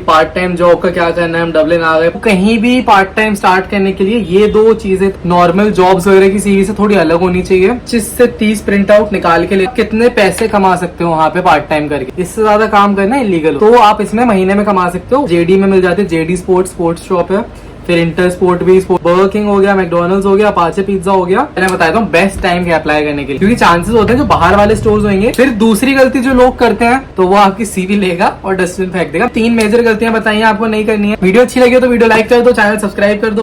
Part time job का क्या करना है, हम डबलिन आ गए। कहीं भी पार्ट टाइम स्टार्ट करने के लिए ये दो चीजें नॉर्मल जॉब्स वगैरह की सीवी से थोड़ी अलग होनी चाहिए। 25 से 30 प्रिंट आउट निकाल के लिए कितने पैसे कमा सकते हो वहाँ पे पार्ट टाइम करके, इससे ज्यादा काम करना इलीगल हो। तो आप इसमें महीने में कमा सकते हो। जेडी में मिल जाते हैं, जेडी स्पोर्ट्स शॉप है, फिर इंटर स्पोर्ट भी, बर्गर किंग हो गया, मैकडोनल्ड्स हो गया, अपाचे पिज्जा हो गया। मैं बताता हूँ बेस्ट टाइम है अप्लाई करने के लिए, क्योंकि चांसेस होते हैं जो बाहर वाले स्टोर्स होंगे। फिर दूसरी गलती जो लोग करते हैं तो वो आपकी सीवी लेगा और डस्टबिन फेंक देगा। 3 मेजर गलतियां बताइए आपको नहीं करनी है। वीडियो अच्छी लगी तो वीडियो लाइक कर दो, चैनल सब्सक्राइब कर दो।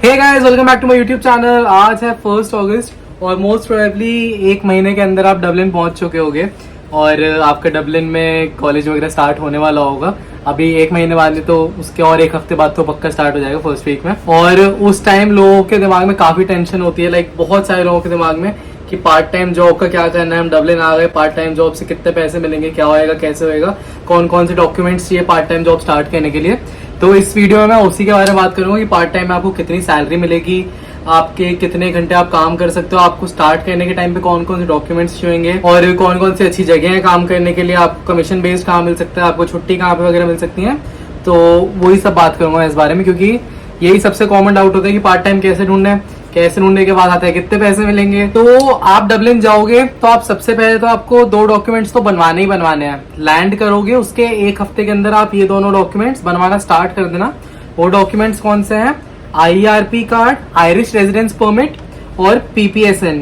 Hey guys, welcome back to my YouTube channel. आज है 1 अगस्त और मोस्ट प्रोबेबली 1 महीने के अंदर आप डबलिन पहुंच चुके होंगे और आपका डबलिन में कॉलेज वगैरह स्टार्ट होने वाला होगा। अभी 1 महीने बाद नहीं तो उसके और 1 हफ्ते बाद तो पक्का स्टार्ट हो जाएगा फर्स्ट वीक में। और उस टाइम लोगों के दिमाग में काफी टेंशन होती है, लाइक बहुत सारे लोगों के दिमाग में कि पार्ट टाइम जॉब का क्या करना है, हम डबलिन आ गए, पार्ट टाइम जॉब से कितने पैसे मिलेंगे, क्या होएगा, कैसे होएगा, कौन कौन से डॉक्यूमेंट्स चाहिए पार्ट टाइम जॉब स्टार्ट करने के लिए। तो इस वीडियो में मैं उसी के बारे में बात करूंगा कि पार्ट टाइम में आपको कितनी सैलरी मिलेगी, आपके कितने घंटे आप काम कर सकते हो, आपको स्टार्ट करने के टाइम पे कौन कौन से डॉक्यूमेंट्स चाहिए और कौन कौन सी अच्छी जगह है काम करने के लिए, आपको कमीशन बेस्ड कहाँ मिल सकता है, आपको छुट्टी कहाँ पे वगैरह मिल सकती है। तो वही सब बात करूंगा इस बारे में, क्योंकि यही सबसे कॉमन डाउट होता है कि पार्ट टाइम कैसे ढूंढना है, कैसे ढूंढने के बाद आता है कितने पैसे मिलेंगे। तो आप डबलिन जाओगे तो आप सबसे पहले तो आपको 2 डॉक्यूमेंट्स तो बनवाने ही बनवाने हैं। लैंड करोगे उसके 1 हफ्ते के अंदर आप ये दोनों डॉक्यूमेंट्स बनवाना स्टार्ट कर देना। वो डॉक्यूमेंट्स कौन से हैं? IRP card, Irish residence permit और PPSN,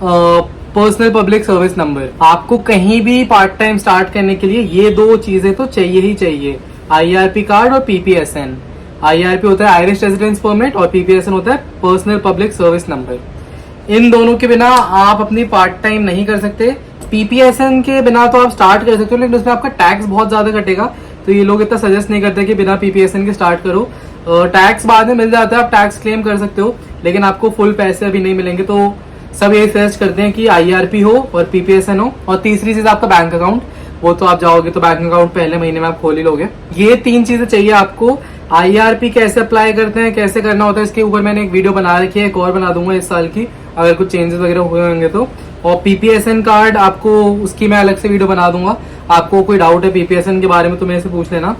personnel public service number. आपको कहीं भी पार्ट टाइम स्टार्ट करने के लिए ये 2 चीजें तो चाहिए ही चाहिए, IRP कार्ड और PPSN। IRP होता है आयरिश रेजिडेंस परमिट और PPSN होता है पर्सनल पब्लिक सर्विस नंबर। इन दोनों के बिना आप अपनी पार्ट टाइम नहीं कर सकते। PPSN के बिना तो आप स्टार्ट कर सकते हो, लेकिन उसमें आपका टैक्स बहुत ज्यादा कटेगा, तो ये लोग इतना सजेस्ट नहीं करते कि बिना PPSN के स्टार्ट करो। टैक्स बाद में मिल जाता है, आप टैक्स क्लेम कर सकते हो, लेकिन आपको फुल पैसे अभी नहीं मिलेंगे। तो सब ये सजेस्ट करते हैं कि IRP हो और PPSN हो। और तीसरी चीज आपका बैंक अकाउंट, वो तो आप जाओगे तो बैंक अकाउंट पहले महीने में आप खोल ही लोगे। ये 3 चीजें चाहिए आपको। IRP कैसे अप्लाई करते हैं, कैसे करना होता है, इसके ऊपर मैंने एक वीडियो बना रखी है, एक और बना दूंगा इस साल की अगर कुछ चेंजेस वगैरह हुए होंगे तो। और PPSN कार्ड आपको, उसकी मैं अलग से वीडियो बना दूंगा। आपको कोई डाउट है PPSN के बारे में तो मेरे से पूछ लेना।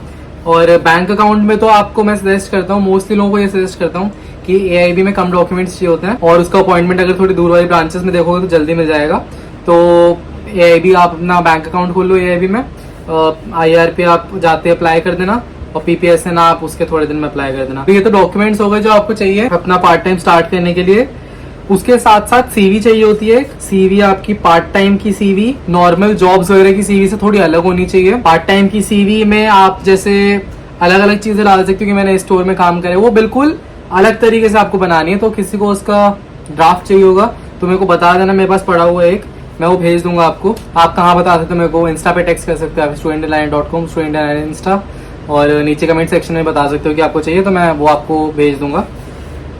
और बैंक अकाउंट में तो आपको मैं सजेस्ट करता हूँ, मोस्टली लोगों को ये सजेस्ट करता हूँ कि AIB में कम डॉक्यूमेंट्स चाहिए होते हैं और उसका अपॉइंटमेंट अगर थोड़ी दूर वाली ब्रांचेस में देखोगे तो जल्दी मिल जाएगा। तो AIB आप अपना बैंक अकाउंट खोल लो AIB में, IRP आप जाते अप्लाई कर देना और PPSN आप उसके थोड़े दिन में अप्लाई कर देना। तो ये तो डॉक्यूमेंट्स हो गए जो आपको चाहिए अपना पार्ट टाइम स्टार्ट करने के लिए। उसके साथ साथ CV चाहिए होती है। CV आपकी पार्ट टाइम की CV नॉर्मल जॉब्स वगैरह की CV से थोड़ी अलग होनी चाहिए। पार्ट टाइम की CV में आप जैसे अलग अलग चीजें डाल सकते हो कि मैंने स्टोर में काम करे, वो बिल्कुल अलग तरीके से आपको बनानी है। तो किसी को उसका ड्राफ्ट चाहिए होगा तो मेरे को बता देना, मेरे पास पड़ा हुआ है एक, मैं वो भेज दूंगा आपको। आप कहाँ बता सकते हो मेरे को, इंस्टा पे टेक्स्ट कर सकते हो आप, studentinline.com, studentinline इंस्टा, और नीचे कमेंट सेक्शन में बता सकते हो कि आपको चाहिए, तो मैं वो आपको भेज दूंगा।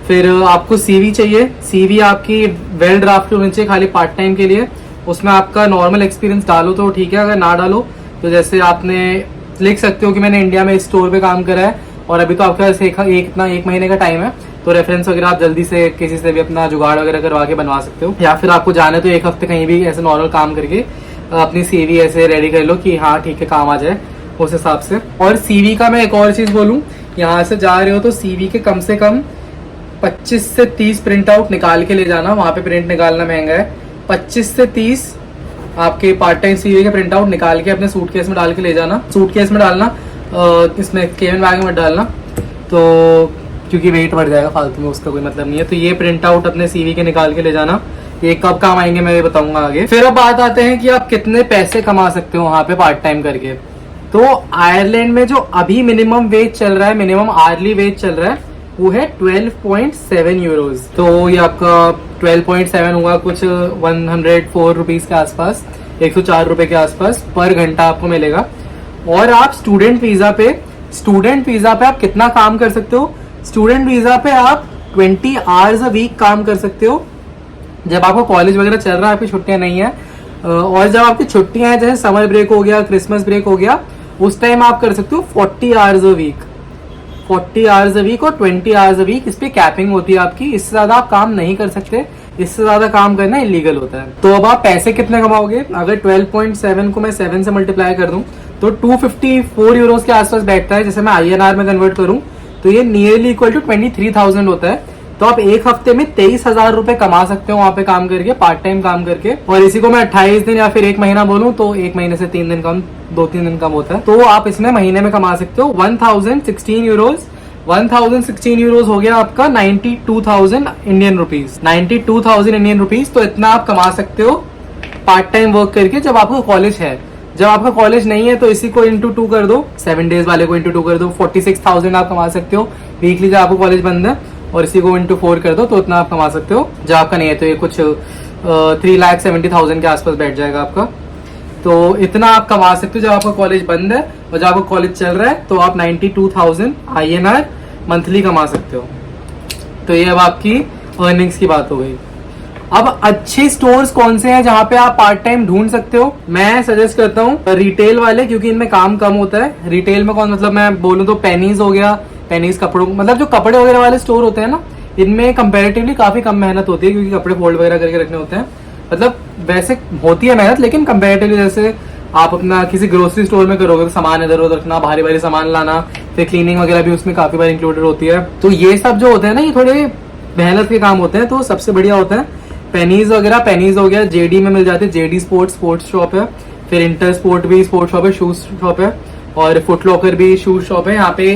फिर आपको CV चाहिए। CV आपकी वेल ड्राफ्ट होनी चाहिए खाली पार्ट टाइम के लिए। उसमें आपका नॉर्मल एक्सपीरियंस डालो तो ठीक है, अगर ना डालो तो जैसे आपने लिख सकते हो कि मैंने इंडिया में स्टोर पे काम करा है और अभी तो आपके पास एक महीने का टाइम है, तो रेफरेंस वगैरह आप जल्दी से किसी से भी अपना जुगाड़ वगैरह करवा के बनवा सकते हो। या फिर आपको जाना है तो 1 हफ्ते कहीं भी ऐसे नॉर्मल काम करके अपनी CV ऐसे रेडी कर लो कि हाँ ठीक है काम आ जाए उस हिसाब से। और CV का मैं एक और चीज बोलूँ, यहाँ से जा रहे हो तो CV के कम से कम 25 से 30 प्रिंट आउट निकाल के ले जाना। वहां पे प्रिंट निकालना महंगा है। 25 से 30 आपके पार्ट टाइम CV के प्रिंट आउट निकाल के अपने सूटकेस में डाल के ले जाना। सूटकेस में डालना, इसमें केबिन बैग में मत डालना, तो क्योंकि वेट बढ़ जाएगा फालतू में, उसका कोई मतलब नहीं है। तो ये प्रिंट आउट अपने CV के निकाल के ले जाना। ये कब काम आएंगे मैं ये बताऊंगा आगे। फिर अब बात आते हैं कि आप कितने पैसे कमा सकते हो वहां पे पार्ट टाइम करके। तो आयरलैंड में जो अभी मिनिमम वेज चल रहा है, मिनिमम आर्ली वेज चल रहा है, वो है 12.7 यूरोज। तो ये आपका 12.7 होगा कुछ 104 रुपीज के आसपास, 104 रुपए के आसपास पर घंटा आपको मिलेगा। और आप स्टूडेंट वीजा पे आप कितना काम कर सकते हो? स्टूडेंट वीजा पे आप 20 आवर्स अ वीक काम कर सकते हो जब आपको कॉलेज वगैरह चल रहा है, आपकी छुट्टियां नहीं है। और जब आपकी छुट्टियां हैं, जैसे समर ब्रेक हो गया, क्रिसमस ब्रेक हो गया, उस टाइम आप कर सकते हो 40 hours a week, 40 hours a week और 20 आवर्स अ वीक। इस पे कैपिंग होती है आपकी, इससे ज्यादा आप काम नहीं कर सकते, इससे ज्यादा काम करना इलीगल होता है। तो अब आप पैसे कितने कमाओगे? अगर 12.7 को मैं 7 से मल्टीप्लाई कर दूं तो 254 यूरोज के आसपास बैठता है। जैसे मैं INR में कन्वर्ट करूं तो ये नियरली इक्वल टू 23,000 होता है। तो आप एक हफ्ते में 23,000 रुपए कमा सकते हो वहां पे काम करके, पार्ट टाइम काम करके। और इसी को मैं 28 दिन या फिर एक महीना बोलूं तो एक महीने से 3 दिन कम, 2-3 दिन कम होता है। तो आप इसमें महीने में कमा सकते हो 1016 यूरोज। 1016 यूरोज हो गया आपका 92,000 इंडियन रुपीज। 92,000 इंडियन रुपीज, तो इतना आप कमा सकते हो पार्ट टाइम वर्क करके जब आपका कॉलेज है। जब आपका कॉलेज नहीं है तो इसी को इंटू 2 कर दो, 7 डेज वाले को इंटू 2 कर दो, 46,000 आप कमा सकते हो वीकली जब आपको कॉलेज बंद है। और इसी को इंटू 4 कर दो तो इतना आप कमा सकते हो। जब आपका नहीं है तो ये कुछ 3,70,000 के आसपास बैठ जाएगा आपका। तो इतना आप कमा सकते हो जब आपका कॉलेज बंद है। और जब आपका कॉलेज चल रहा है तो आप 92,000 INR मंथली कमा सकते हो। तो ये अब आपकी अर्निंग्स की बात हो गई। अब अच्छे स्टोर्स कौन से हैं जहां पे आप पार्ट टाइम ढूंढ सकते हो? मैं सजेस्ट करता हूँ रिटेल वाले, क्योंकि इनमें काम कम होता है। रिटेल में कौन, मतलब मैं बोलूँ तो पेनीज हो गया, पेनीज कपड़ों, मतलब जो कपड़े वगैरह वाले स्टोर होते हैं ना, इनमें कंपैरेटिवली काफी कम मेहनत होती है, क्योंकि कपड़े फोल्ड वगैरह करके रखने होते हैं। मतलब वैसे होती है मेहनत, लेकिन कंपैरेटिवली जैसे आप अपना किसी ग्रोसरी स्टोर में करोगे तो सामान इधर उधर रखना, भारी भारी सामान लाना, फिर क्लीनिंग वगैरह भी उसमें काफी बार इंक्लूडेड होती है। तो ये सब जो होते हैं ना, ये थोड़े मेहनत के काम होते हैं। तो सबसे बढ़िया होता है पेनीज वगैरह। पेनीज हो गया, JD में मिल जाते हैं, JD स्पोर्ट्स शॉप है, फिर इंटर स्पोर्ट भी स्पोर्ट्स शॉप है, शूज शॉप है, और फुटलॉकर भी शूज शॉप है। यहाँ पे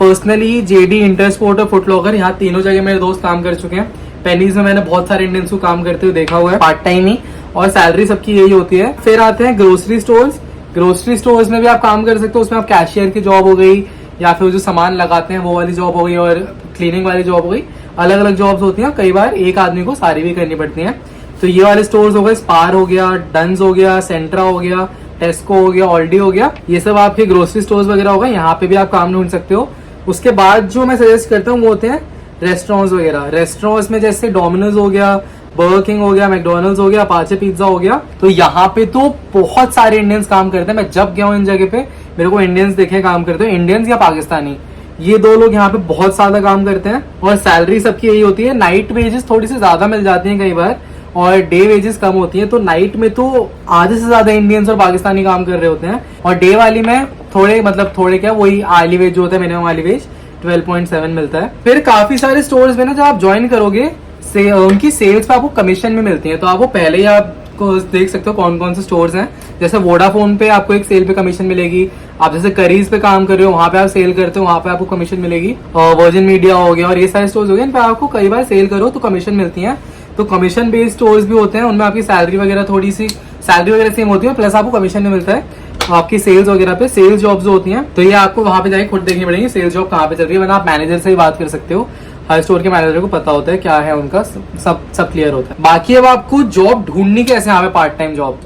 पर्सनली JD, इंटर स्पोर्ट और फुटलॉकर, यहाँ तीनों जगह मेरे दोस्त काम कर चुके हैं। पेनीज में मैंने बहुत सारे इंडियंस को काम करते हुए देखा हुआ है, पार्ट टाइम ही, और सैलरी सबकी यही होती है। फिर आते हैं ग्रोसरी स्टोर्स। ग्रोसरी स्टोर्स में भी आप काम कर सकते हो। उसमें आप कैशियर की जॉब हो गई, या फिर जो सामान लगाते हैं वो वाली जॉब हो गई, और क्लीनिंग वाली जॉब हो गई। अलग अलग जॉब्स होती हैं, कई बार एक आदमी को सारी भी करनी पड़ती हैं। तो ये वाले स्टोर्स हो गए, स्पार हो गया, डन्स हो गया, सेंट्रा हो गया, टेस्को हो गया, ऑल्डी हो गया, ये सब आपके ग्रोसरी स्टोर्स वगैरह हो गए। यहाँ पे भी आप काम ढूंढ सकते हो। उसके बाद जो मैं सजेस्ट करता हूँ वो होते हैं रेस्टोरेंट्स वगैरह। रेस्टोरेंट्स में जैसे डोमिनोज हो गया, बर्गर किंग हो गया, मैकडोनल्ड्स हो गया, अपाचे पिज्जा हो गया। तो यहाँ पे तो बहुत सारे इंडियंस काम करते हैं। मैं जब गया हूँ इन जगह पे, मेरे को इंडियंस देखे काम करते हैं, इंडियंस या पाकिस्तानी, ये दो लोग यहाँ पे बहुत ज्यादा काम करते हैं। और सैलरी सबकी यही होती है। नाइट वेजेस थोड़ी सी ज्यादा मिल जाती हैं कई बार, और डे वेजेस कम होती है। तो नाइट में तो आधे से ज्यादा इंडियंस और पाकिस्तानी काम कर रहे होते हैं, और डे वाली में थोड़े क्या, वही आर्ली वेज जो होता है, मिनिमम आर्ली वेज 12.7 मिलता है। फिर काफी सारे स्टोर्स में ना, जब आप ज्वाइन करोगे उनकी सेल्स पे आपको कमीशन भी मिलती है। तो आपको पहले ही आपको देख सकते हो कौन कौन से स्टोर्स हैं। जैसे वोडाफोन पे आपको एक सेल पे कमीशन मिलेगी। आप जैसे करीज पे काम कर रहे हो, वहां पे आप सेल करते हो, वहां पे आपको कमीशन मिलेगी। और वर्जिन मीडिया हो गया, और ये सारे स्टोर्स हो गए, इन पे आपको कई बार सेल करो तो कमीशन मिलती है। तो कमीशन बेस्ड स्टोर्स भी होते हैं, उनमें आपकी सैलरी वगैरह सेम होती है, प्लस आपको कमीशन भी मिलता है आपकी सेल्स वगैरह पे। सेल्स जॉब्स जो होती हैं, तो ये आपको वहां पे जाके खुद देखनी पड़ेगी सेल्स जॉब कहाँ पे चल रही है, वरना आप मैनेजर से ही बात कर सकते हो। हर स्टोर के मैनेजर को पता होता है क्या है उनका, सब क्लियर होता है। बाकी अब आपको जॉब ढूंढनी कैसे यहाँ पे, पार्ट टाइम जॉब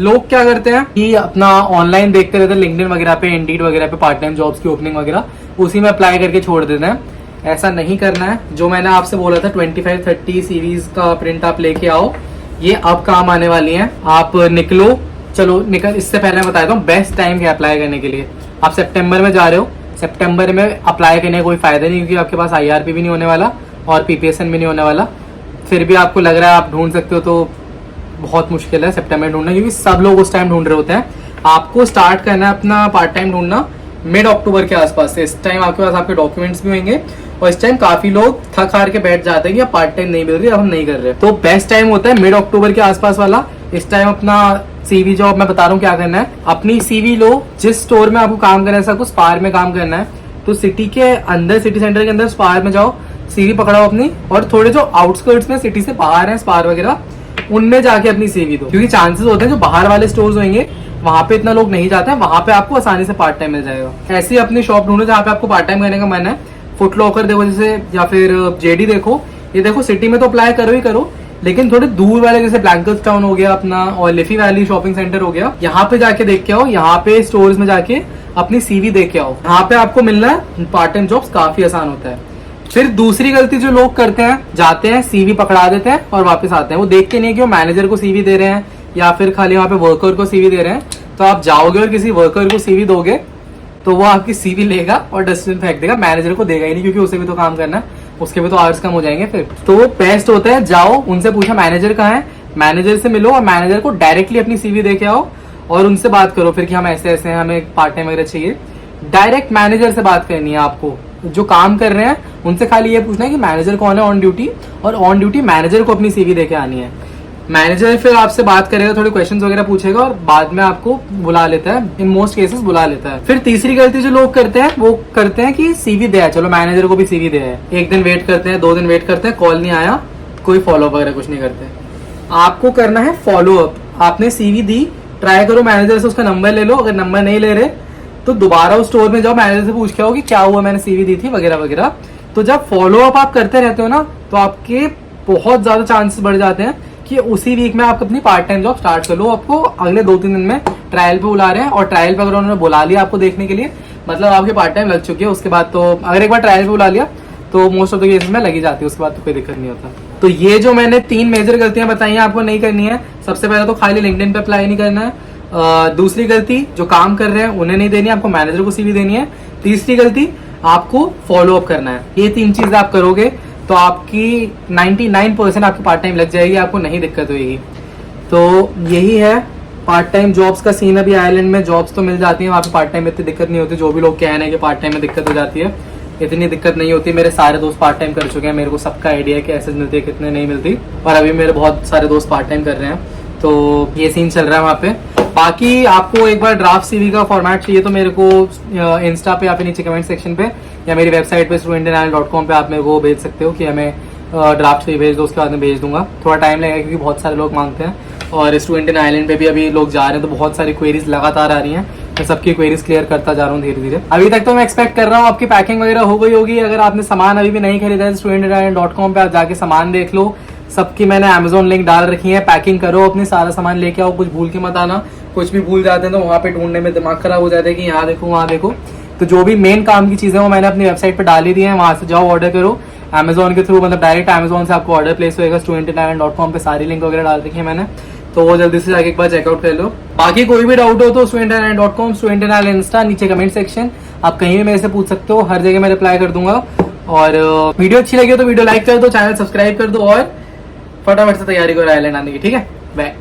लोग क्या करते हैं कि अपना ऑनलाइन देखते रहते हैं, लिंक्डइन वगैरह पे, इंडीड वगैरह पे पार्ट टाइम जॉब्स की ओपनिंग वगैरह, उसी में अप्लाई करके छोड़ देते हैं। ऐसा नहीं करना है। जो मैंने आपसे बोला था 25-30 सीरीज का प्रिंट आप लेके आओ, ये अब काम आने वाली है। आप निकलो, चलो निकल। इससे पहले मैं बताता हूँ बेस्ट टाइम क्या अप्लाई करने के लिए। आप सितंबर में जा रहे हो, सितंबर में अप्लाई करने का कोई फायदा नहीं, क्योंकि आपके पास IRP भी नहीं होने वाला और PPSN भी नहीं होने वाला। फिर भी आपको लग रहा है आप ढूंढ सकते हो, तो बहुत मुश्किल है सितंबर में ढूंढना, क्योंकि सब लोग उस टाइम ढूंढ रहे होते हैं। आपको स्टार्ट करना है अपना पार्ट टाइम ढूंढना मिड अक्टूबर के आसपास से। इस टाइम आपके पास आपके डॉक्यूमेंट्स भी होंगे, और इस टाइम काफी लोग थक हार के बैठ जाते हैं कि पार्ट टाइम नहीं मिल रही, अब हम नहीं कर रहे। तो बेस्ट टाइम होता है मिड अक्टूबर के आसपास वाला। इस टाइम अपना CV जॉब, मैं बता रहा हूँ क्या करना है। अपनी CV लो, जिस स्टोर में आपको काम करना है, सबको स्पार में काम करना है, तो सिटी के अंदर, सिटी सेंटर के अंदर स्पार में जाओ, CV पकड़ाओ अपनी, और थोड़े जो आउटस्कर्ट्स में सिटी से बाहर है स्पार वगैरह, उनमें जाके अपनी CV दो। क्योंकि चांसेस होते हैं जो बाहर वाले स्टोर्स होंगे वहां पे इतना लोग नहीं जाते हैं, वहां पे आपको आसानी से पार्ट टाइम मिल जाएगा। ऐसी अपनी शॉप ढूंढो जहाँ पे आपको पार्ट टाइम करने का मन है। फुटलॉकर देखो जैसे, या फिर JD देखो। ये देखो सिटी में तो अप्लाई करो ही करो, लेकिन थोड़े दूर वाले जैसे ब्लैंकर्स टाउन हो गया अपना, और लिफी वैली शॉपिंग सेंटर हो गया, यहाँ पे जाके देख के आओ। यहाँ पे स्टोर्स में जाके अपनी CV देख के आओ, यहाँ पे आपको मिलना है पार्ट टाइम जॉब्स काफी आसान होता है। फिर दूसरी गलती जो लोग करते हैं, जाते हैं CV पकड़ा देते हैं और वापस आते हैं। वो देखते नहीं कि वो मैनेजर को CV दे रहे हैं या फिर खाली वहाँ पे वर्कर को CV दे रहे हैं। तो आप जाओगे और किसी वर्कर को CV दोगे तो वो आपकी CV लेगा और डस्टबिन फेंक देगा, मैनेजर को देगा ही नहीं, क्योंकि उसे भी तो काम करना है, उसके भी तो आवर्स कम हो जाएंगे। फिर तो बेस्ट होता है जाओ, उनसे पूछो मैनेजर कहाँ है, मैनेजर से मिलो और मैनेजर को डायरेक्टली अपनी CV दे के आओ, और उनसे बात करो फिर कि हम ऐसे ऐसे हैं, हमें पार्ट टाइम वगैरह चाहिए। डायरेक्ट मैनेजर से बात करनी है आपको, जो काम कर रहे हैं उनसे खाली ये पूछना है कि मैनेजर कौन है ऑन ड्यूटी, और ऑन ड्यूटी मैनेजर को अपनी सीवी देके आनी है। मैनेजर फिर आपसे बात करेगा, थोड़े क्वेश्चंस वगैरह पूछेगा और बाद में आपको बुला लेता है, इन मोस्ट केसेस बुला लेता है। फिर तीसरी गलती जो लोग करते हैं वो करते हैं कि सीवी दिया है, चलो मैनेजर को भी सीवी दिया है, एक दिन वेट करते हैं, 2 दिन वेट करते हैं, कॉल नहीं आया, कोई फॉलो अप वगैरह कुछ नहीं करते। आपको करना है फॉलो अप। आपने सीवी दी, ट्राई करो मैनेजर से उसका नंबर ले लो, अगर नंबर नहीं ले रहे तो दोबारा उस स्टोर में जाओ, मैनेजर से पूछ के आओ कि क्या हुआ, मैंने सीवी दी थी वगैरह वगैरह। तो जब फॉलो अप आप करते रहते हो ना, तो आपके बहुत ज्यादा चांसेस बढ़ जाते हैं कि उसी वीक में आप अपनी पार्ट टाइम जॉब स्टार्ट कर लो। आपको अगले 2-3 दिन में ट्रायल पे बुला रहे हैं, और ट्रायल पे अगर उन्होंने बुला लिया आपको देखने के लिए, मतलब आपकी पार्ट टाइम लग चुकी है। उसके बाद तो अगर एक बार ट्रायल पे बुला लिया तो मोस्ट ऑफ द केसेस में लगी जाती है, उसके बाद तो कोई दिक्कत नहीं होता। तो ये जो मैंने 3 मेजर गलतियां बताई हैं आपको नहीं करनी है। सबसे पहले तो खाली लिंक्डइन पे अप्लाई नहीं करना है। दूसरी गलती, जो काम कर रहे हैं उन्हें नहीं देनी है, आपको मैनेजर को सीवी देनी है। तीसरी गलती, आपको फॉलो अप करना है। ये 3 चीजें आप करोगे तो आपकी 99% आपकी पार्ट टाइम लग जाएगी, आपको नहीं दिक्कत होगी। तो यही है पार्ट टाइम जॉब्स का सीन। अभी आयरलैंड में जॉब्स तो मिल जाती है, वहाँ पे पार्ट टाइम में इतनी दिक्कत नहीं होती। जो भी लोग कह रहे हैं कि पार्ट टाइम में दिक्कत हो जाती है, इतनी दिक्कत नहीं होती। मेरे सारे दोस्त पार्ट टाइम कर चुके हैं, मेरे को सबका आइडिया है कि ऐसे मिलती है कितने नहीं मिलती, और अभी मेरे बहुत सारे दोस्त पार्ट टाइम कर रहे हैं। तो ये सीन चल रहा है वहाँ पे। बाकी आपको एक बार ड्राफ्ट सीवी का फॉर्मेट चाहिए तो मेरे को इंस्टा पे या फिर नीचे कमेंट सेक्शन पे या मेरी वेबसाइट पे studentinal.com पे आप मेरे को भेज सकते हो कि हमें ड्राफ्ट सीवी भेज दो, उसके बाद में भेज दूंगा। थोड़ा टाइम लगेगा क्योंकि बहुत सारे लोग मांगते हैं, और स्टूडेंट इन आइलैंड पे भी अभी लोग जा रहे हैं, तो बहुत सारी क्वेरीज लगातार आ रही हैं। मैं सबकी क्वेरीज क्लियर करता जा रहा हूँ धीरे धीरे। अभी तक तो मैं एक्सपेक्ट कर रहा हूँ आपकी पैकिंग वगैरह हो गई होगी। अगर आपने सामान अभी भी नहीं खरीदा है, studentinal.com पे आप जाके सामान देख लो। सबकी मैंने Amazon लिंक डाल रखी है। पैकिंग करो अपनी, सारा सामान लेके आओ, कुछ भूल के मत आना। कुछ भी भूल जाते हैं तो वहाँ पे ढूंढने में दिमाग खराब हो जाता है कि यहाँ देखो वहाँ देखो। तो जो भी मेन काम की चीजें वो मैंने अपनी वेबसाइट पे डाली दी है, वहां से जाओ ऑर्डर करो Amazon के थ्रू, मतलब डायरेक्ट Amazon से आपको ऑर्डर प्लेस होएगा। studentinal.com पे सारी लिंक वगैरह डाल रखी है मैंने, तो वो जल्दी से जाके एक बार चेकआउट कर लो। बाकी कोई भी डाउट हो तो studentinal.com, studentinal इंस्टा, नीचे कमेंट सेक्शन, आप कहीं भी मेरे से पूछ सकते हो, हर जगह मैं रिप्लाई कर दूंगा। और वीडियो अच्छी लगी हो तो वीडियो लाइक कर दो, चैनल सब्सक्राइब कर दो, और फटाफट से तैयारी करो आइलैंड आने की। ठीक है, बाय।